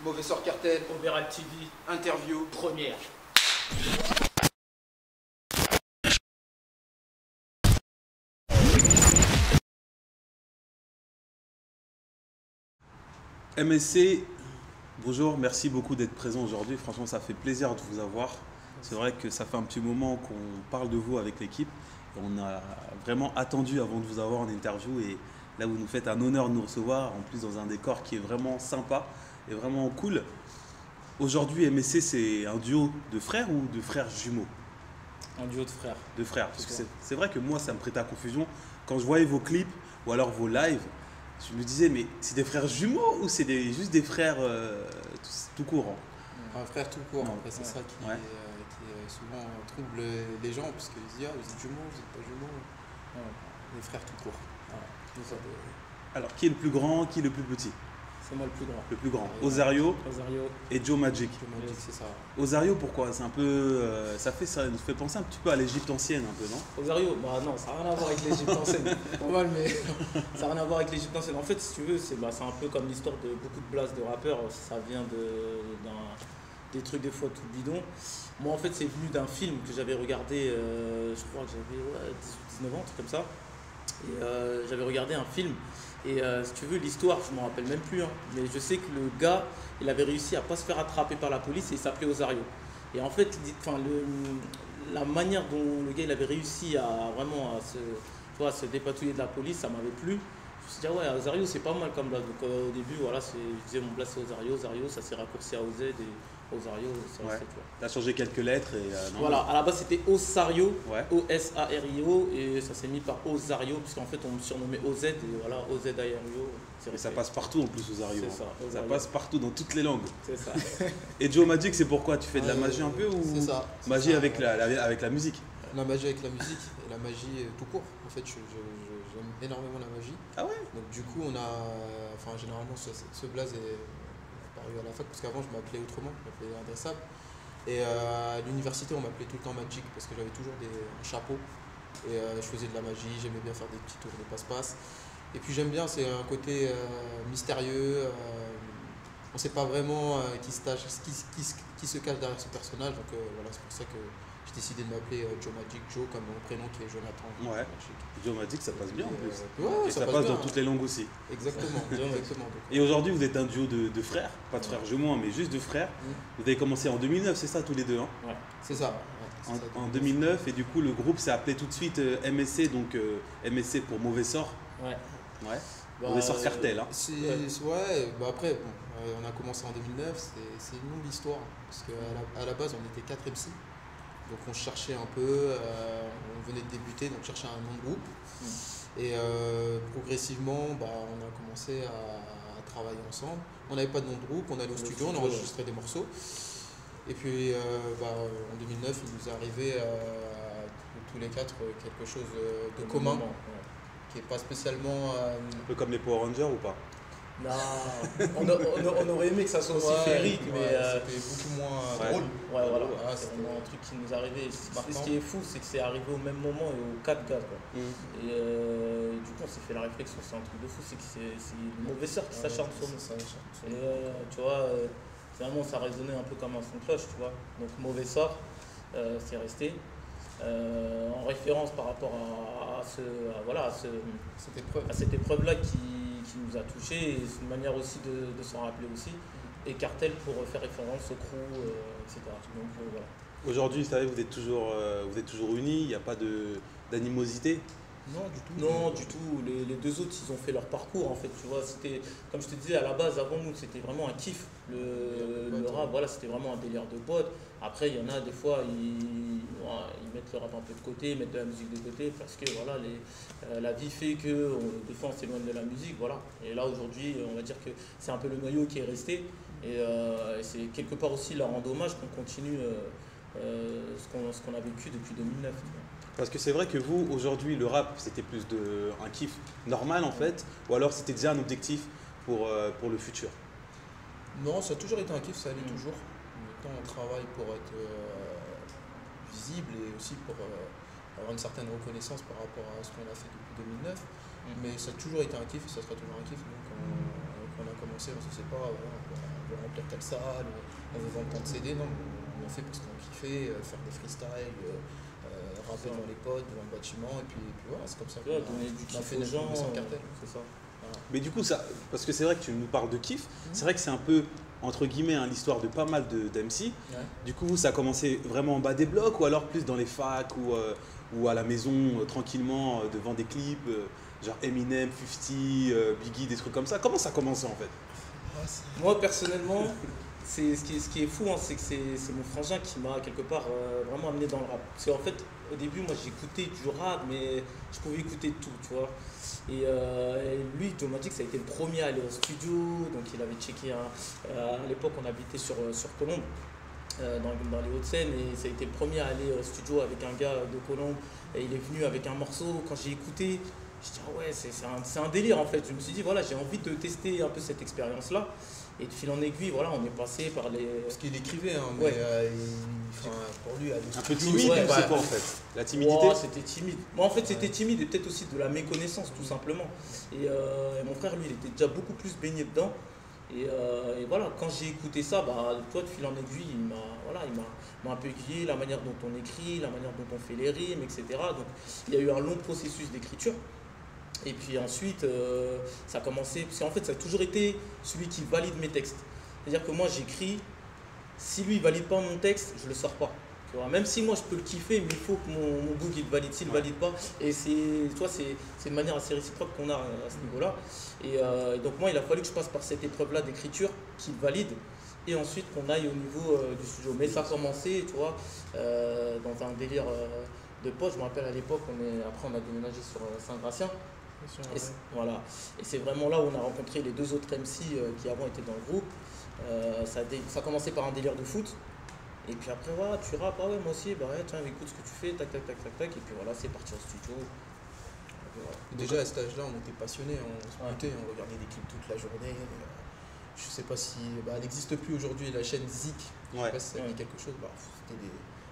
Mauvais sort cartel, Overall TV, interview, première. MSC, bonjour, merci beaucoup d'être présent aujourd'hui. Franchement, ça fait plaisir de vous avoir. C'est vrai que ça fait un petit moment qu'on parle de vous avec l'équipe. On a vraiment attendu avant de vous avoir en interview et là vous nous faites un honneur de nous recevoir, en plus dans un décor qui est vraiment sympa et vraiment cool. Aujourd'hui, MSC, c'est un duo de frères ou de frères jumeaux? Un duo de frères. De frères, parce que c'est vrai que moi, ça me prêtait à confusion. Quand je voyais vos clips ou alors vos lives, je me disais, mais c'est des frères jumeaux ou c'est juste des frères tout court hein? Un frère tout court, Non. après c'est ça qui souvent trouble les gens, parce qu'ils se disent ah, vous êtes jumeaux, vous n'êtes pas jumeaux. Les frères tout court. Alors, qui est le plus grand, qui est le plus petit? C'est moi le plus grand. Le plus grand. Ouais. Osario Osario. et Joe Magic. Je me dis que c'est ça. Osario, pourquoi? C'est un peu, ça nous fait penser un petit peu à l'Égypte ancienne, un peu, non? Osario, bah non, ça n'a rien à voir avec l'Égypte ancienne. Pas mal, mais. Ça n'a rien à voir avec l'Égypte ancienne. En fait, si tu veux, c'est un peu comme l'histoire de beaucoup de blases de rappeurs. Ça vient des trucs des fois tout bidon. Moi, en fait, c'est venu d'un film que j'avais regardé, je crois que j'avais 18-19 ans, un truc comme ça. Et j'avais regardé un film. Et si tu veux, l'histoire, je ne m'en rappelle même plus. Hein, mais je sais que le gars, il avait réussi à ne pas se faire attraper par la police et il s'appelait Osario. Et en fait, la manière dont le gars il avait réussi à vraiment se dépatouiller de la police, ça m'avait plu. Je me suis dit, ah ouais, Osario, c'est pas mal comme blase. Donc au début, voilà, je disais mon blase c'est Osario. Osario, ça s'est raccourci à OZ et Osario, ça Ouais. restait, tu vois. Tu as changé quelques lettres et. Non, Voilà, à la base c'était Osario, Ouais. O-S-A-R-I-O, et ça s'est mis par Osario, puisqu'en fait on me surnommait OZ, et voilà, O-Z-A-R-I-O. Et ça passe partout en plus, Osario. C'est ça, Ça Osario. passe partout dans toutes les langues. C'est ça. Et Joe Magic, c'est pourquoi tu fais de la magie un peu ou C'est ça. c'est magie ça. avec avec la musique? La magie avec la musique et la magie tout court. En fait, j'aime énormément la magie. Ah ouais? Donc, du coup, généralement, ce blaze est apparu à la fac, parce qu'avant, je m'appelais autrement, je m'appelais Indressable. Et à l'université, on m'appelait tout le temps Magic, parce que j'avais toujours un chapeau. Et je faisais de la magie, j'aimais bien faire des petits tours de passe-passe. Et puis, j'aime bien, c'est un côté mystérieux. On ne sait pas vraiment qui se cache derrière ce personnage. Donc, voilà, c'est pour ça que j'ai décidé de m'appeler Joe Magic, Joe comme mon prénom qui est Jonathan. Ouais. Magic. Joe Magic, ça passe bien en plus. Ouais, Et ça passe passe bien. dans toutes les langues aussi. Exactement, exactement. Donc, Et aujourd'hui, vous êtes un duo de frères, pas de frères jumeaux, mais juste de frères. Vous avez commencé en 2009, c'est ça, tous les deux hein? c'est ça. Ouais, c'est ça. En 2009, et du coup, le groupe s'est appelé tout de suite MSC, donc MSC pour Mauvais Sort. Ouais. Ouais. Bah, Mauvais Sort cartel. Hein. Après, on a commencé en 2009, c'est une longue histoire. Parce qu'à la base, on était 4 MC. Donc on cherchait un peu, on venait de débuter, donc cherchait un nom de groupe. Et progressivement, on a commencé à travailler ensemble. On n'avait pas de nom de groupe, on allait au studio, on enregistrait des morceaux. Et puis en 2009, il nous est arrivé tous les quatre quelque chose de commun, qui n'est pas spécialement. Un peu comme les Power Rangers ou pas? Non, on aurait aimé que ça soit aussi féerique, mais c'était beaucoup moins Ouais. drôle. ouais, voilà, Ah, c'est c'était vraiment un truc qui nous est arrivé. marquant. Ce qui est fou, c'est que c'est arrivé au même moment et aux 4 gars. Quoi. Et du coup, on s'est fait la réflexion, c'est un truc de fou, c'est que c'est le mauvais sort qui s'acharne sur nous. Et tu vois, finalement, ça résonnait un peu comme un son de cloche, tu vois. Donc, mauvais sort, c'est resté. En référence par rapport à cette épreuve-là qui nous a touchés, et c'est une manière aussi de s'en rappeler aussi. Et cartel pour faire référence au crew, etc. Donc voilà. Aujourd'hui, vous savez, vous êtes toujours unis, il n'y a pas d'animosité? Non, du tout. Non, du tout. Les deux autres, ils ont fait leur parcours en fait. Tu vois, c'était, comme je te disais à la base, avant nous, c'était vraiment un kiff. Le rap, voilà, c'était vraiment un délire de potes. Après, il y en a des fois, ils mettent le rap un peu de côté, ils mettent de la musique de côté parce que voilà, la vie fait que des fois on s'éloigne de la musique, voilà. Et là aujourd'hui, on va dire que c'est un peu le noyau qui est resté. Et c'est quelque part aussi leur rendre hommage qu'on continue ce qu'on a vécu depuis 2009. Tu vois. Parce que c'est vrai que vous, aujourd'hui, le rap, c'était plus un kiff normal en fait, ou alors c'était déjà un objectif pour le futur? Non, ça a toujours été un kiff, ça allait toujours. Maintenant, on travaille pour être visible et aussi pour avoir une certaine reconnaissance par rapport à ce qu'on a fait depuis 2009. Mais ça a toujours été un kiff et ça sera toujours un kiff. Donc on on a commencé, on se sait pas, voilà, on veut remplir telle salle, on veut vendre tant de CD. Non, on a fait parce qu'on kiffait, faire des freestyles, rapper dans les potes, devant le bâtiment, et puis voilà, c'est comme ça qu'on donner du a kiff fait aux notre gens, sans cartel. c'est ça. Voilà. Mais du coup, ça, parce que c'est vrai que tu nous parles de kiff, c'est vrai que c'est un peu, entre guillemets, hein, l'histoire de pas mal d'MC. Ouais. Du coup, ça a commencé vraiment en bas des blocs ou alors plus dans les facs ou à la maison, tranquillement, devant des clips, genre Eminem, 50, Biggie, des trucs comme ça. Comment ça a commencé en fait? Moi personnellement, ce qui est fou, hein, c'est que c'est mon frangin qui m'a quelque part vraiment amené dans le rap. Parce qu'en fait, au début, moi j'écoutais du rap, mais je pouvais écouter tout, tu vois. Et lui, Joe Magic, ça a été le premier à aller au studio, donc il avait checké. À l'époque, on habitait sur Colombes, dans les Hauts-de-Seine, et ça a été le premier à aller au studio avec un gars de Colombes. Et il est venu avec un morceau. Quand j'ai écouté, je dis ah ouais, c'est un délire en fait. Je me suis dit voilà, j'ai envie de tester un peu cette expérience-là. Et de fil en aiguille, voilà, on est passé par les. Parce qu'il écrivait, hein, mais Ouais. pour lui, aller au Un peu studio, timide ouais, ou c'est quoi en fait? La timidité? Ouais, c'était timide. Moi en fait c'était timide et peut-être aussi de la méconnaissance tout simplement. Et mon frère lui il était déjà beaucoup plus baigné dedans. Et voilà, quand j'ai écouté ça, bah, toi de fil en aiguille, il m'a un peu aiguillé, la manière dont on écrit, la manière dont on fait les rimes, etc. Donc il y a eu un long processus d'écriture. Et puis ensuite, ça a commencé, parce qu'en fait ça a toujours été celui qui valide mes textes. C'est-à-dire que moi j'écris, si lui il valide pas mon texte, je le sors pas. Tu vois, même si moi je peux le kiffer, mais il faut que mon book il le valide. S'il ne valide pas, et c'est une manière assez réciproque qu'on a à ce niveau-là. Et donc moi il a fallu que je passe par cette épreuve-là d'écriture qu'il valide, et ensuite qu'on aille au niveau du studio. Mais ça a commencé, tu vois, dans un délire de potes. Je me rappelle à l'époque, après on a déménagé sur Saint-Gratien. Voilà. Et c'est vraiment là où on a rencontré les deux autres MC qui avant étaient dans le groupe. Ça a commencé par un délire de foot. Et puis après, voilà, tu rappes, ah ouais, moi aussi, bah ouais, tiens, écoute ce que tu fais, tac, tac, tac, tac, tac. Et puis voilà, c'est parti au studio. Voilà. Déjà à cet âge-là, on était passionnés, on se butait, on regardait des clips toute la journée. Je sais pas si. Elle n'existe plus aujourd'hui, la chaîne Zik. Je sais pas si ça dit quelque chose.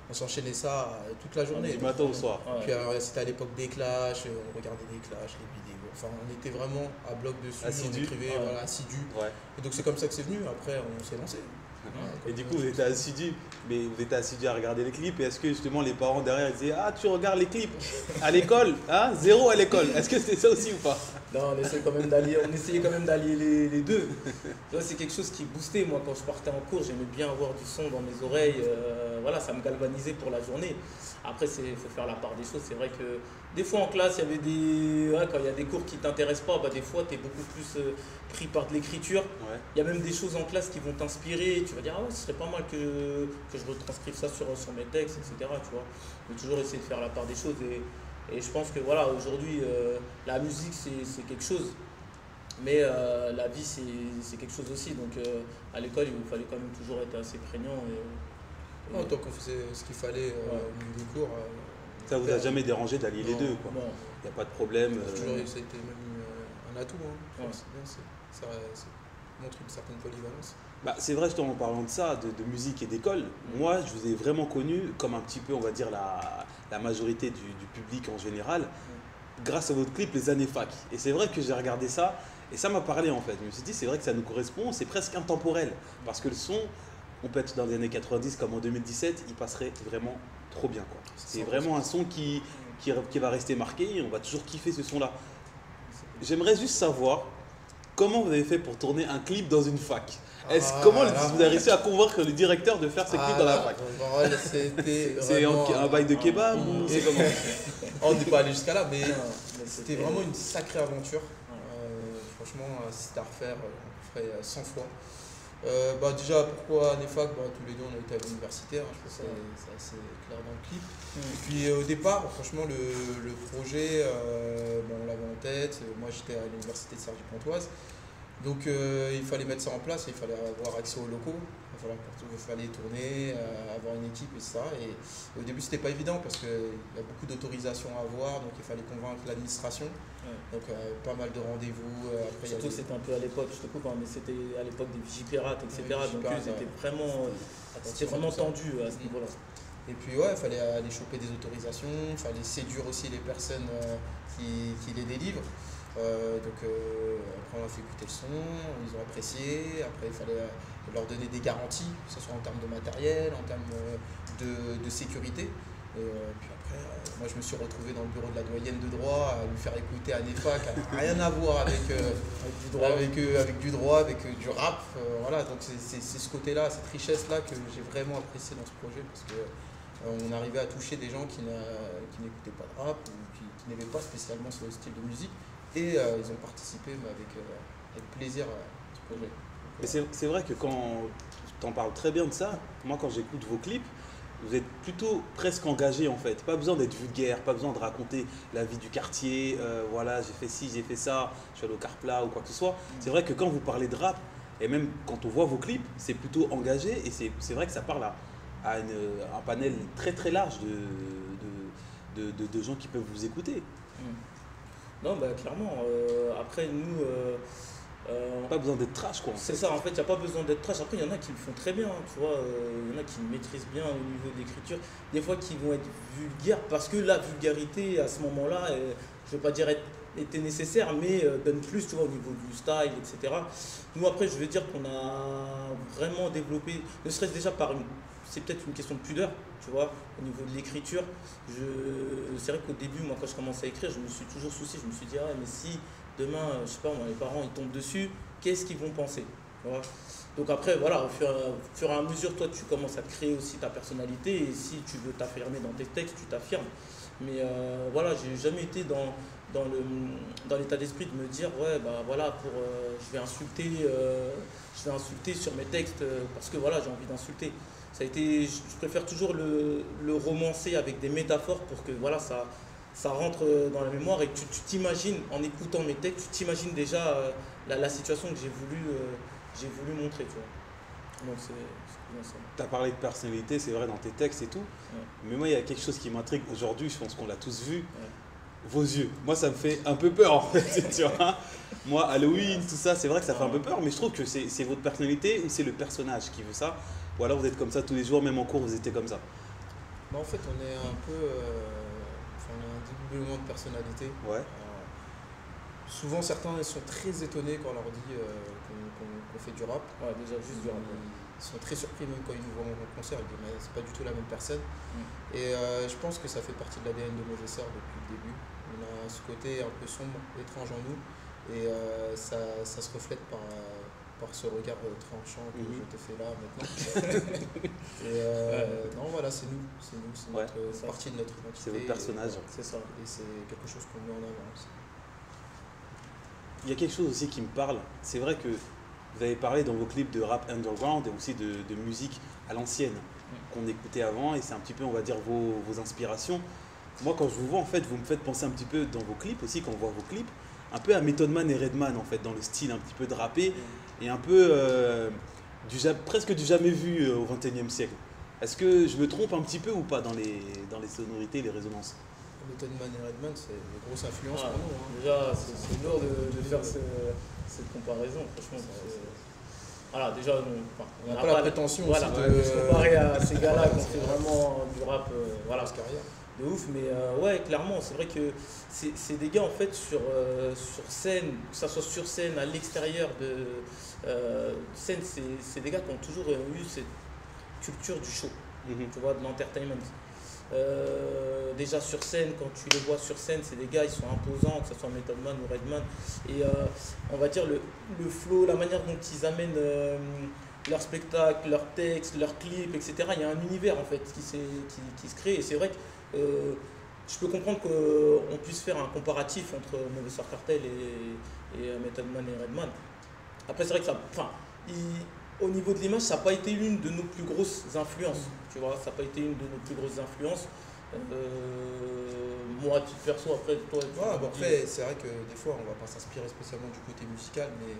On s'enchaînait ça toute la journée. Du matin au soir. Ouais. Puis c'était à l'époque des clashs, on regardait des clashs, les vidéos. Enfin, on était vraiment à bloc dessus, Assidus. on écrivait, Ouais. voilà, assidus. Ouais. Et donc c'est comme ça que c'est venu. Après, on s'est lancé. Et du coup, vous étiez assidus, mais vous étiez assidus à regarder les clips. Et est-ce que justement les parents derrière ils disaient ah tu regardes les clips à l'école, hein, 0 à l'école. Est-ce que c'était ça aussi ou pas? Non, on essayait quand même d'allier les deux. Tu vois, c'est quelque chose qui boostait. Moi, quand je partais en cours, j'aimais bien avoir du son dans mes oreilles. Voilà, ça me galvanisait pour la journée. Après, il faut faire la part des choses. C'est vrai que des fois en classe, il y avait quand il y a des cours qui ne t'intéressent pas, bah, des fois, tu es beaucoup plus pris par de l'écriture. Ouais. Il y a même des choses en classe qui vont t'inspirer. Tu vas dire, ah ouais, ce serait pas mal que je retranscrive ça sur mes textes, etc. Tu vois. Il faut toujours essayer de faire la part des choses. Et je pense que voilà, aujourd'hui, la musique, c'est quelque chose. Mais la vie, c'est quelque chose aussi. Donc à l'école, il fallait quand même toujours être assez prégnant. Non, tant qu'on faisait ce qu'il fallait au niveau des cours. Ça vous a jamais dérangé d'allier les deux quoi? Non. Il n'y a pas de problème. Toujours, ça a été même un atout. Hein. Ouais. C'est bien, ça montre une certaine polyvalence. Bah, c'est vrai, justement, en parlant de ça, de musique et d'école, moi, je vous ai vraiment connu comme un petit peu, on va dire, la majorité du public en général, grâce à votre clip Les années fac. Et c'est vrai que j'ai regardé ça, et ça m'a parlé, en fait. Je me suis dit, c'est vrai que ça nous correspond, c'est presque intemporel. Parce que le son, on peut être dans les années 90 comme en 2017, il passerait vraiment trop bien, quoi. C'est vraiment un son qui va rester marqué, et on va toujours kiffer ce son-là. J'aimerais juste savoir comment vous avez fait pour tourner un clip dans une fac. Comment vous avez réussi à convaincre le directeur de faire ce clip dans la fac? C'était C'est un bail de kebab ou c'est comment? On n'est pas allé jusqu'à là, mais Mais c'était vraiment une sacrée aventure. Franchement, si c'était à refaire, on ferait 100 fois. Déjà, pourquoi Nefac? Tous les deux, on a été à l'université. Je pense que c'est assez clair dans le clip. Et puis au départ, franchement, le projet, on l'avait en tête. Moi, j'étais à l'université de Cergy-Pontoise. Donc il fallait mettre ça en place, il fallait avoir accès aux locaux, il fallait tourner, avoir une équipe et ça. Et au début c'était pas évident parce qu'il y a beaucoup d'autorisations à avoir, donc il fallait convaincre l'administration. Donc pas mal de rendez-vous. Surtout que c'était un peu à l'époque, je te coupe, mais c'était à l'époque des Vigipirates, etc. Donc c'était vraiment tendu à ce niveau-là. Et puis il fallait aller choper des autorisations, il fallait séduire aussi les personnes qui les délivrent. Après on a fait écouter le son, ils ont apprécié. Après il fallait leur donner des garanties, que ce soit en termes de matériel, en termes de sécurité. Puis après, moi je me suis retrouvé dans le bureau de la doyenne de droit à lui faire écouter Anefa qui n'a rien à voir avec du droit, avec du rap. Voilà, donc c'est ce côté-là, cette richesse-là que j'ai vraiment apprécié dans ce projet parce que on arrivait à toucher des gens qui n'écoutaient pas de rap ou qui n'aimaient pas spécialement ce style de musique et ils ont participé avec plaisir à ce projet. Mais c'est vrai que quand tu en parles très bien de ça, moi quand j'écoute vos clips, vous êtes plutôt presque engagé en fait. Pas besoin d'être vulgaire, pas besoin de raconter la vie du quartier, voilà, j'ai fait ci, j'ai fait ça, je suis allé au Carpla ou quoi que ce soit. C'est vrai que quand vous parlez de rap, et même quand on voit vos clips, c'est plutôt engagé et c'est vrai que ça parle à un panel très très large de gens qui peuvent vous écouter. Non, bah clairement. Après, nous. Pas besoin d'être trash quoi. C'est ça, en fait, il n'y a pas besoin d'être trash. Après, il y en a qui le font très bien, hein, tu vois. Il y en a qui maîtrisent bien au niveau de l'écriture. Des fois, qui vont être vulgaires parce que la vulgarité, à ce moment-là, je ne veux pas dire était nécessaire, mais donne plus, tu vois, au niveau du style, etc. Nous, après, je veux dire qu'on a vraiment développé, ne serait-ce déjà c'est peut-être une question de pudeur, tu vois, au niveau de l'écriture. C'est vrai qu'au début, moi, quand je commençais à écrire, je me suis toujours soucié. Je me suis dit, ah, mais si demain, je sais pas, moi, les parents ils tombent dessus, qu'est-ce qu'ils vont penser, tu vois. Donc après, voilà, au fur et à mesure, toi, tu commences à te créer aussi ta personnalité et si tu veux t'affirmer dans tes textes, tu t'affirmes. Mais voilà, j'ai jamais été dans l'état d'esprit de me dire, ouais, bah voilà, je vais insulter sur mes textes parce que voilà, j'ai envie d'insulter. Je préfère toujours le romancer avec des métaphores pour que voilà, ça rentre dans la mémoire et tu t'imagines, en écoutant mes textes, tu t'imagines déjà la situation que j'ai voulu montrer, tu vois. Donc c'est bien ça. Tu as parlé de personnalité, c'est vrai, dans tes textes et tout. Ouais. Mais moi, il y a quelque chose qui m'intrigue aujourd'hui, je pense qu'on l'a tous vu. Ouais. Vos yeux. Moi, ça me fait un peu peur, en fait, tu vois. Moi, Halloween, tout ça, c'est vrai que ça fait un peu peur, mais je trouve que c'est votre personnalité ou c'est le personnage qui veut ça. Ou alors vous êtes comme ça tous les jours, même en cours, vous étiez comme ça. Bah, en fait, on est un peu... on a un dédoublement de personnalité. Ouais. Souvent, certains sont très étonnés quand on leur dit qu'on fait du rap. Ouais, déjà, juste du rap. Ils sont très surpris même quand ils nous voient en concert. Ils disent, mais c'est pas du tout la même personne. Et je pense que ça fait partie de l'ADN de Mauvais Sort depuis le début. On a ce côté un peu sombre, étrange en nous. Et ça se reflète par ce regard tranchant que je te fais là maintenant. Et non, voilà, c'est nous. C'est partie de notre identité. C'est votre personnage. C'est ça. Et c'est quelque chose qu'on met en avant aussi. Il y a quelque chose aussi qui me parle. C'est vrai que vous avez parlé dans vos clips de rap underground et aussi de musique à l'ancienne qu'on écoutait avant et c'est un petit peu, on va dire, vos inspirations. Moi, quand je vous vois, en fait, vous me faites penser un petit peu dans vos clips aussi, quand on voit vos clips, un peu à Method Man et Redman, en fait, dans le style un petit peu de rappé et un peu presque du jamais vu au XXIe siècle. Est-ce que je me trompe un petit peu ou pas dans les sonorités, les résonances? Method Man et Redman, c'est une grosse influence pour nous. Hein. Déjà, c'est lourd de faire cette comparaison, franchement. Voilà, déjà, on n'a pas la prétention de se comparer à ces gars-là qui ont fait vraiment du rap de ouf. Mais ouais, clairement, c'est vrai que c'est des gars en fait sur scène, que ça soit sur scène, à l'extérieur de scène, c'est des gars qui ont toujours eu cette culture du show, tu vois, de l'entertainment. Déjà sur scène, quand tu les vois sur scène, c'est des gars, ils sont imposants, que ce soit Method Man ou Redman. Et on va dire le flow, la manière dont ils amènent leur spectacle, leurs textes, leurs clips, etc. Il y a un univers en fait qui se crée. Et c'est vrai que je peux comprendre qu'on puisse faire un comparatif entre Mauvais Sort Cartel et Method Man et Redman. Après, c'est vrai que au niveau de l'image, ça n'a pas été l'une de nos plus grosses influences. Tu vois, ça n'a pas été une de nos plus grosses influences. Moi, à titre perso, après, toi... après, c'est vrai que des fois, on ne va pas s'inspirer spécialement du côté musical, mais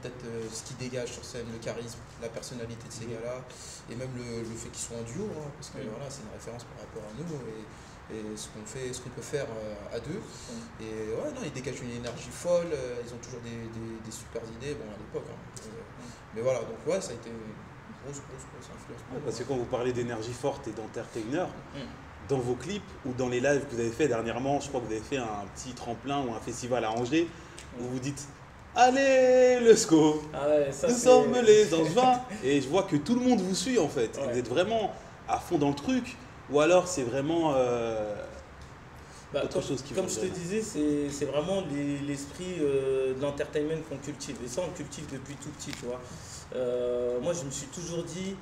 peut-être ce qui dégage sur scène, le charisme, la personnalité de ces gars-là, et même le fait qu'ils soient en duo, hein, parce que voilà, c'est une référence par rapport à nous, et ce qu'on peut faire à deux. Et ouais, non, ils dégagent une énergie folle, ils ont toujours des super idées, bon, à l'époque. Hein, mais voilà, donc ouais, ça a été une grosse influence. Parce que quand vous parlez d'énergie forte et d'entertainer, dans vos clips ou dans les lives que vous avez fait dernièrement, je crois que vous avez fait un petit tremplin ou un festival à Angers, où vous dites allez le SCO, Ah ouais, ça, nous c'est- sommes les Angevins. Et je vois que tout le monde vous suit en fait. Ouais. Vous êtes vraiment à fond dans le truc, ou alors c'est vraiment Bah, autre chose qui comme vous je te donne. disais, c'est vraiment l'esprit de l'entertainment qu'on cultive. Et ça, on cultive depuis tout petit, tu vois. Moi, je me suis toujours dit,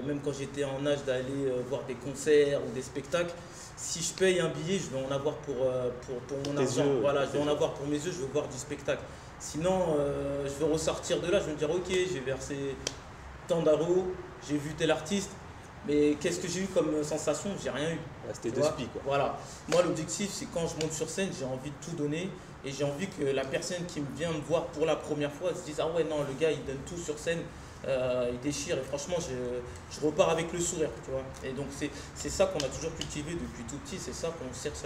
même quand j'étais en âge d'aller voir des concerts ou des spectacles, si je paye un billet, je vais en avoir pour mon Tes argent. yeux, Voilà, tes je vais en yeux. avoir pour mes yeux, je veux voir du spectacle. Sinon, je vais ressortir de là, je vais me dire, ok, j'ai versé tant d'euros, j'ai vu tel artiste, mais qu'est-ce que j'ai eu comme sensation? J'ai rien eu. Ouais, c'était Tu deux vois, spi quoi. Voilà. Moi, l'objectif, c'est quand je monte sur scène, j'ai envie de tout donner et j'ai envie que la personne qui vient me voir pour la première fois se dise ah ouais, non, le gars, il donne tout sur scène, il déchire et franchement, je repars avec le sourire, tu vois. Et donc, c'est ça qu'on a toujours cultivé depuis tout petit, c'est ça qu'on cherche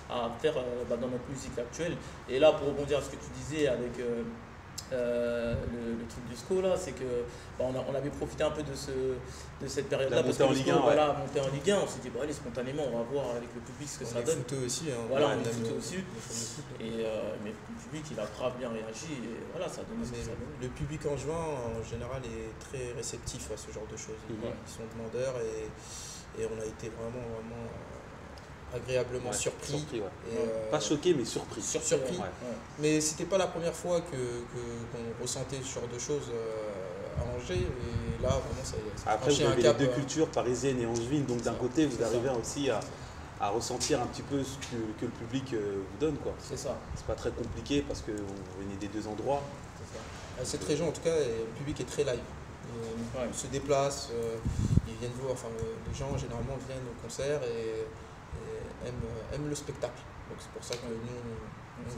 à faire dans notre musique actuelle. Et là, pour rebondir à ce que tu disais avec le truc du SCO là, c'est que on avait profité un peu de cette période-là La parce montée que en le Ligue SCO, 1, voilà, monter en Ligue 1, on s'est dit allez, spontanément on va voir avec le public ce que On ça est donne. footeux aussi. Hein. Voilà, on est aime footeux le- aussi. le fameux foot. Et mais le public il a grave bien réagi et voilà, ça a donné ce Mais que ça a donné. le public angevin, en général, est très réceptif à ce genre de choses. Mhm. Ils sont demandeurs et on a été vraiment agréablement Ouais, surpris. ouais. Et, Pas choqué mais surpris. surpris. Ouais. Mais c'était pas la première fois qu'on ressentait ce genre de choses à Angers. Et là, vraiment, ça a Après, franchi vous un avez cap. les deux cultures, parisienne et angevine, donc d'un ça, côté, vous c'est ça. arrivez aussi à ressentir un petit peu ce que le public vous donne, quoi. C'est ça. C'est pas très compliqué parce que vous venez des deux endroits. Cette région, en tout cas, le public est très live. Ouais. Ils se déplacent, ils viennent voir, enfin, les gens généralement viennent au concert et aiment le spectacle. Donc c'est pour ça que nous, Ça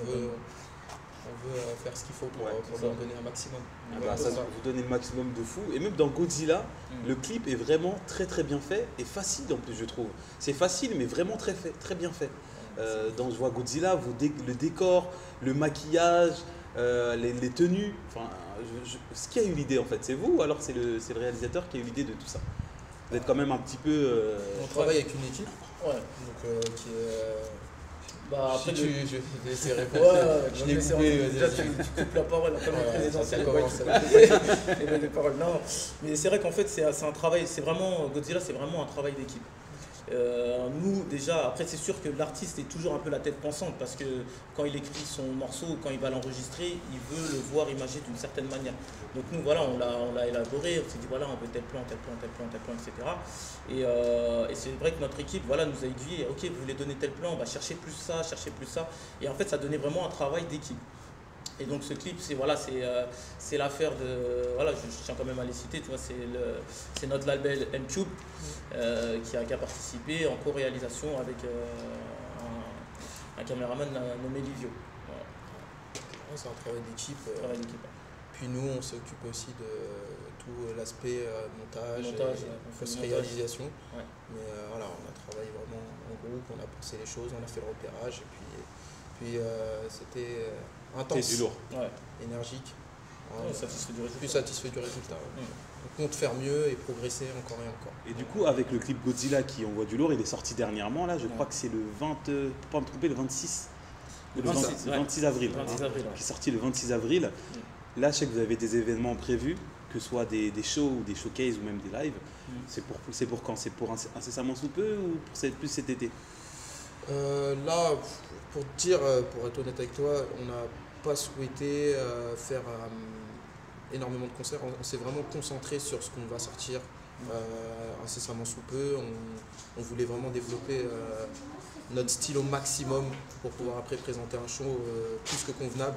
on veut faire ce qu'il faut pour Ouais, c'est leur ça. donner un maximum. Ah Ouais, bah, c'est ça, ça. vous donnez le maximum de fou. Et même dans Godzilla, Mm. le clip est vraiment très très bien fait et facile en plus, je trouve. C'est facile, mais vraiment très bien fait. Dans Je vois Godzilla, le décor, le maquillage, les tenues. Enfin, ce qui a eu l'idée en fait, c'est vous ou alors c'est le réalisateur qui a eu l'idée de tout ça? Vous êtes quand même un petit peu. On travaille avec une équipe Ouais. donc, qui est. Bah après si le- je vais te laisser Ouais, répondre. Je l'ai mais coupé. déjà, tu coupes la parole, comme le Ouais, président, ça c'est commence. les paroles. Non, mais c'est vrai qu'en fait, c'est un travail, c'est vraiment, Godzilla, c'est vraiment un travail d'équipe. Nous, déjà, après, c'est sûr que l'artiste est toujours un peu la tête pensante parce que quand il écrit son morceau, quand il va l'enregistrer, il veut le voir imagé d'une certaine manière. Donc, nous, voilà, on l'a élaboré, on s'est dit, voilà, on veut tel plan, tel plan, tel plan, tel plan, etc. Et c'est vrai que notre équipe, voilà, nous a aiguillé, ok, vous voulez donner tel plan, bah, cherchez plus ça, cherchez plus ça. Et en fait, ça donnait vraiment un travail d'équipe. Et donc ce clip, c'est l'affaire de, voilà, je tiens quand même à les citer, tu vois, c'est notre label M-Cube qui a participé en co-réalisation avec un caméraman nommé Livio. Voilà, Ouais, c'est un travail d'équipe. travail d'équipe. Puis nous, on s'occupe aussi de tout l'aspect montage, Montage, et on fait le post-réalisation. Ouais. Mais voilà, on a travaillé vraiment en groupe, on a pensé les choses, on a fait le repérage. Et puis c'était intense, C'est du lourd. Ouais. énergique. Ouais, satisfait du résultat. Plus satisfait du résultat. Ouais. On compte faire mieux et progresser encore et encore. Et du coup, avec le clip Godzilla qui envoie du lourd, il est sorti dernièrement, là, je crois que c'est le 20, pour pas me tromper, le 26. Le Le 26, 26 avril. 26 avril, ouais. Qui est sorti le 26 avril. Là, je sais que vous avez des événements prévus, que ce soit des shows ou des showcases ou même des lives. C'est pour quand? C'est pour incessamment sous peu ou plus cet été? Là, pour te dire, pour être honnête avec toi, on n'a pas souhaité faire énormément de concerts. On s'est vraiment concentré sur ce qu'on va sortir incessamment sous peu. On voulait vraiment développer notre style au maximum pour pouvoir après présenter un show plus que convenable.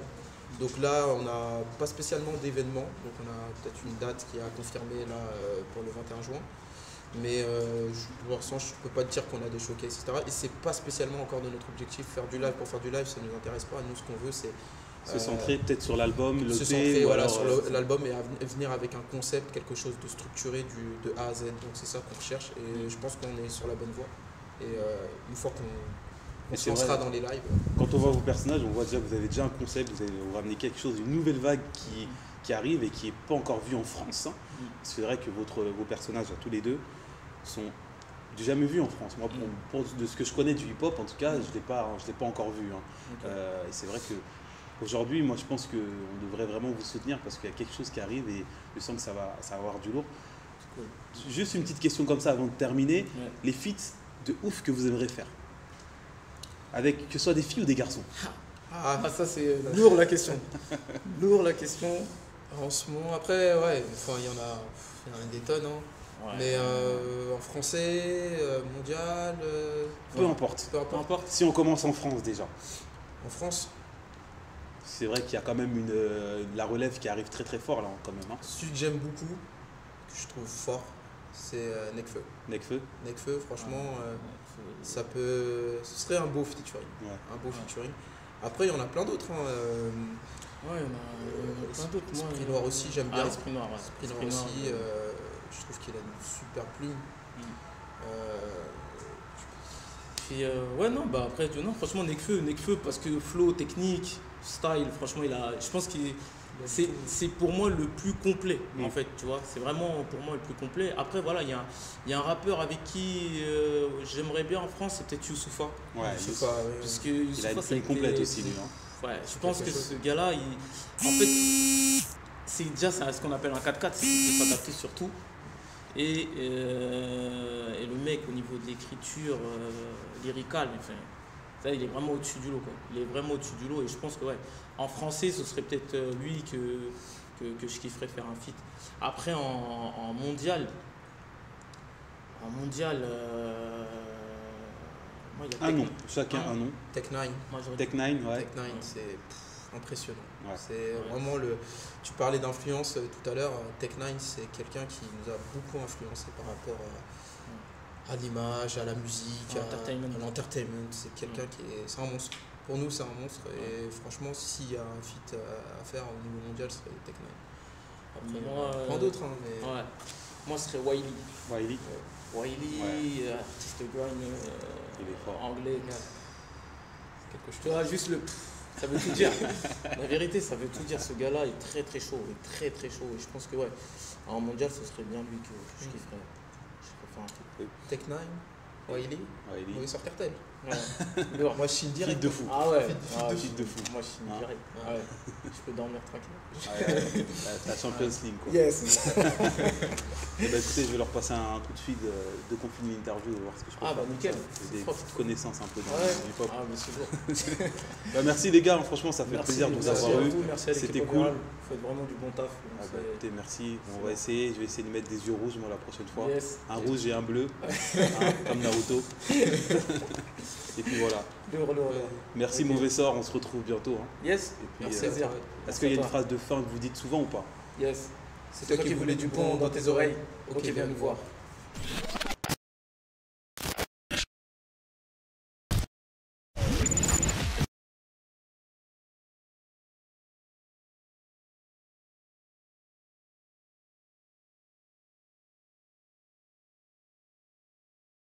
Donc là, on n'a pas spécialement d'événement. Donc on a peut-être une date qui a confirmé là pour le 21 juin. Mais pour l'instant, je ne peux pas te dire qu'on a des showcases, etc. Et c'est pas spécialement encore de notre objectif. Faire du live pour faire du live, ça ne nous intéresse pas. Nous, ce qu'on veut, c'est Se centrer peut-être sur l'album, se l'EP, centrer ou voilà, alors, sur l'album et venir avec un concept, quelque chose de structuré de A à Z. Donc c'est ça qu'on recherche et je pense qu'on est sur la bonne voie. Et une fois qu'on Et se c'est lancera vrai. dans les lives, Quand on voit vos personnages, on voit déjà que vous avez déjà un concept, vous ramenez quelque chose, une nouvelle vague qui arrive et qui n'est pas encore vue en France. Hein. C'est vrai que vos personnages, à tous les deux, sont j'ai jamais vu en France. Moi, de ce que je connais du hip-hop, en tout cas, je l'ai pas encore vu. Hein. Ok. Et c'est vrai que aujourd'hui, moi, je pense qu'on devrait vraiment vous soutenir parce qu'il y a quelque chose qui arrive et je sens que ça va avoir du lourd. Cool. Juste une petite question comme ça avant de terminer. Ouais. Les feats de ouf que vous aimeriez faire, avec que ce soit des filles ou des garçons. Ah, Ah, ça c'est lourd la question. Lourd la question. en ce moment, après, ouais, enfin, il y en a des tonnes, hein. Ouais. Mais en français, mondial, Peu importe. peu Peu importe. importe. Si on commence en France déjà, En France, c'est vrai qu'il y a quand même la relève qui arrive très très fort là quand même. Hein. celui que j'aime beaucoup, que je trouve fort, c'est Nekfeu. Nekfeu. Nekfeu, franchement, Ce ce serait un beau featuring. Ouais. Un beau featuring. Après, il y en a plein d'autres, hein. Ouais, il y en a plein d'autres. Moi, Esprit Noir aussi, j'aime bien. Esprit Noir, ouais. Esprit Noir aussi, je trouve qu'il a une super plume. Puis, ouais, non, bah après, non, franchement, Nekfeu, parce que flow, technique, style, franchement, je pense qu'il c'est pour moi le plus complet, en fait, tu vois. C'est vraiment pour moi le plus complet. Après, voilà, il y a un rappeur avec qui j'aimerais bien en France, c'est peut-être Youssoupha. Ouais, Youssoupha, ouais. Parce que il a Youssoupha, une ça a plume été- complète aussi lui. Hein. Ouais, je pense que quelque chose. ce gars-là, en fait, c'est ce qu'on appelle un 4x4, c'est qu'il peut s'adapter sur tout. Et le mec, au niveau de l'écriture lyricale, enfin, ça, il est vraiment au-dessus du lot, quoi. Il est vraiment au-dessus du lot. Et je pense que, ouais, en français, ce serait peut-être lui que je kifferais faire un feat. Après, en mondial, moi, il y a Un nom, Tech- chacun un nom. Tech9. Moi, j'aurais dit- Tech 9, ouais. Tech9, c'est impressionnant. Ouais. C'est vraiment le. Tu parlais d'influence tout à l'heure. Tech9, c'est quelqu'un qui nous a beaucoup influencé par rapport à l'image, à la musique, À l'entertainment. à l'entertainment. C'est quelqu'un c'est un monstre. Pour nous, c'est un monstre. Et franchement, s'il y a un feat à faire au niveau mondial, ce serait Tech9. Après, Moi, plein d'autres, hein, mais Ouais. Moi, ce serait Wiley. Wiley. Wiley, artiste grime Il est fort. anglais. quelque chose. Tu vois, juste ça veut tout dire. La vérité, ça veut tout dire. Ce gars-là est très très chaud. Il est très très chaud. Et je pense que, ouais, en mondial, ce serait bien lui que je kifferais. Je kifferais faire un truc. Tech9, Wiley, Wiley. oui, sur Cartel. Ouais. Lourd. Moi, je chine direct. Feat de fou. Ah ouais. Feat de fou. Moi, je suis Hein. direct. Ouais. Ouais. Je peux dormir tranquille. Ouais, la Champions League quoi. Yes. Eh ben, écoutez, je vais leur passer un coup de fil de confinement interview, voir ce que je peux Ah, faire. bah, nickel. J'ai des C'est petites connaissances un peu dans Ouais. le hip-hop. Ah, mais c'est lourd. Bah, merci les gars, franchement ça fait Merci, plaisir de vous merci avoir à eu. vous, merci à l'équipe C'était cool. Opéral. Vous faites vraiment du bon taf. Ah bah, C'est- écoutez, merci. On va essayer, je vais essayer de mettre des yeux rouges moi la prochaine fois. Yes. Un rouge et un bleu, hein, comme Naruto. Et puis voilà. Lourd. Merci Ok. Mauvais Sort, on se retrouve bientôt. Hein. Yes. Et puis, Merci. Plaisir. est-ce qu'il y a une Merci à phrase de fin que vous dites souvent ou pas? Yes. C'est toi qui voulais du bon dans tes oreilles. Ok, viens nous voir.